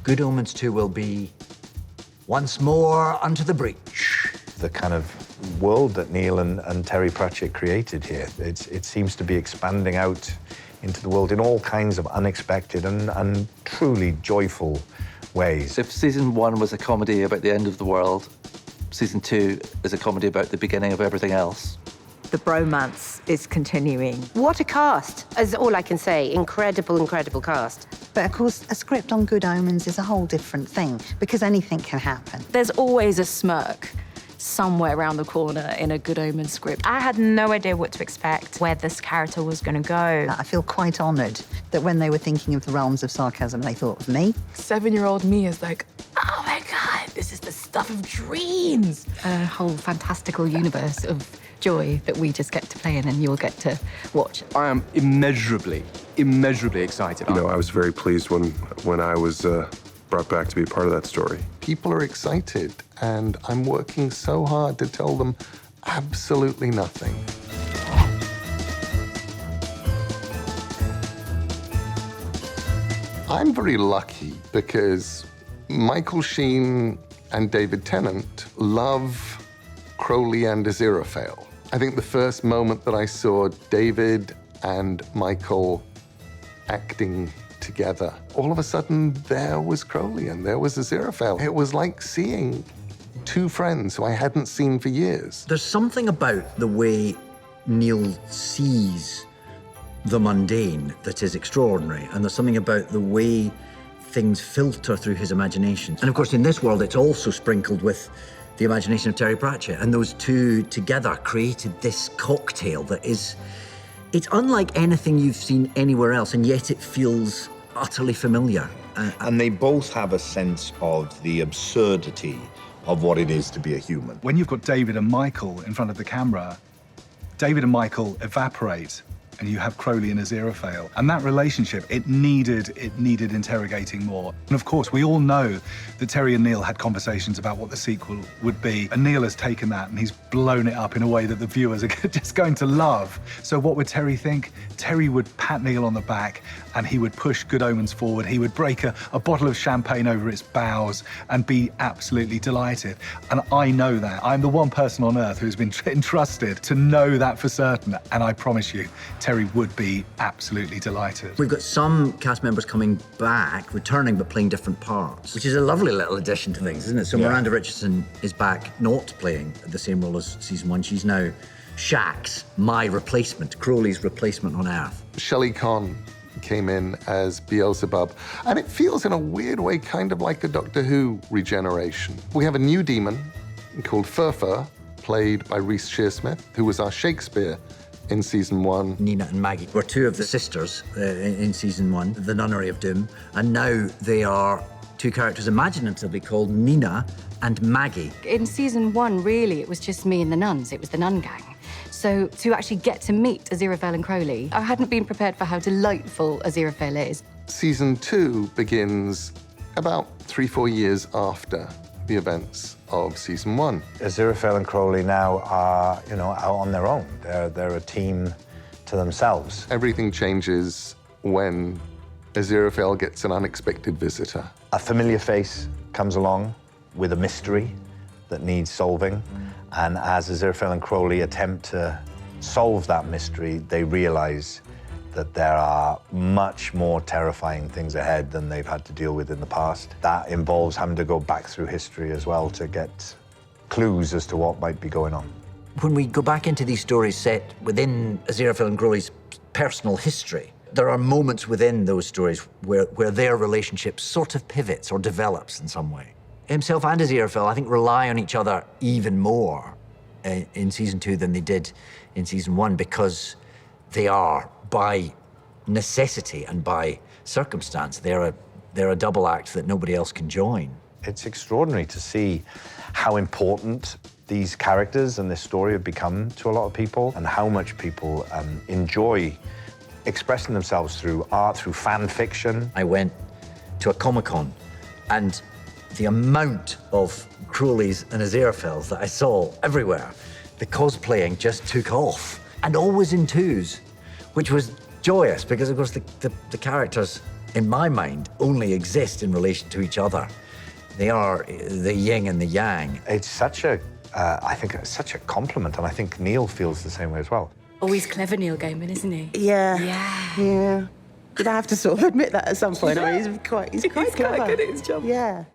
Good Omens 2 will be once more unto the breach. The kind of world that Neil and Terry Pratchett created here, it seems to be expanding out into the world in all kinds of unexpected and truly joyful ways. If season 1 was a comedy about the end of the world, season 2 is a comedy about the beginning of everything else. The bromance is continuing. What a cast, is all I can say. Incredible, incredible cast. But of course, a script on Good Omens is a whole different thing, because anything can happen. There's always a smirk somewhere around the corner in a Good Omens script. I had no idea what to expect, where this character was going to go. I feel quite honoured that when they were thinking of the realms of sarcasm, they thought of me. 7-year-old me is like, oh my God, this is the stuff of dreams. A whole fantastical universe of joy that we just get to play in and you'll get to watch. I am immeasurably excited. You know, I was very pleased when I was brought back to be a part of that story. People are excited, and I'm working so hard to tell them absolutely nothing. I'm very lucky because Michael Sheen and David Tennant love Crowley and Aziraphale. I think the first moment that I saw David and Michael acting together, all of a sudden there was Crowley and there was Aziraphale. It was like seeing two friends who I hadn't seen for years. There's something about the way Neil sees the mundane that is extraordinary, and there's something about the way things filter through his imagination. And of course, in this world, it's also sprinkled with the imagination of Terry Pratchett, and those two together created this cocktail that is, it's unlike anything you've seen anywhere else, and yet it feels utterly familiar. And they both have a sense of the absurdity of what it is to be a human. When you've got David and Michael in front of the camera, David and Michael evaporate, and you have Crowley and Aziraphale. And that relationship, it needed interrogating more. And of course, we all know that Terry and Neil had conversations about what the sequel would be. And Neil has taken that and he's blown it up in a way that the viewers are just going to love. So what would Terry think? Terry would pat Neil on the back and he would push Good Omens forward. He would break a bottle of champagne over its bows and be absolutely delighted. And I know that. I'm the one person on earth who's been entrusted to know that for certain. And I promise you, Terry would be absolutely delighted. We've got some cast members coming back, returning but playing different parts, which is a lovely little addition to things, isn't it? So Miranda Richardson is back not playing the same role as season 1. She's now Shax, my replacement, Crowley's replacement on Earth. Shelley Conn came in as Beelzebub, and it feels in a weird way kind of like a Doctor Who regeneration. We have a new demon called Furfur, played by Reece Shearsmith, who was our Shakespeare in season 1. Nina and Maggie were two of the sisters in season 1, the Nunnery of Doom, and now they are two characters imaginatively called Nina and Maggie. In season 1, really, it was just me and the nuns. It was the nun gang. So to actually get to meet Aziraphale and Crowley, I hadn't been prepared for how delightful Aziraphale is. Season 2 begins about 3-4 years after the events of season 1. Aziraphale and Crowley now are, out on their own. They're a team to themselves. Everything changes when Aziraphale gets an unexpected visitor. A familiar face comes along with a mystery that needs solving. And as Aziraphale and Crowley attempt to solve that mystery, they realize that there are much more terrifying things ahead than they've had to deal with in the past. That involves having to go back through history as well to get clues as to what might be going on. When we go back into these stories set within Aziraphale and Crowley's personal history, there are moments within those stories where their relationship sort of pivots or develops in some way. Himself and Aziraphale, I think, rely on each other even more in season 2 than they did in season 1, because they are, by necessity and by circumstance, they're a double act that nobody else can join. It's extraordinary to see how important these characters and this story have become to a lot of people, and how much people enjoy expressing themselves through art, through fan fiction. I went to a Comic-Con, and the amount of Crowleys and Aziraphales that I saw everywhere, the cosplaying just took off, and always in twos, which was joyous because, of course, the characters in my mind, only exist in relation to each other. They are the yin and the yang. It's such a, I think it's such a compliment, and I think Neil feels the same way as well. Always clever, Neil Gaiman, isn't he? Yeah. Yeah. Yeah. You'd have to sort of admit that at some point. I mean, he's quite clever. Quite good at his job. Yeah.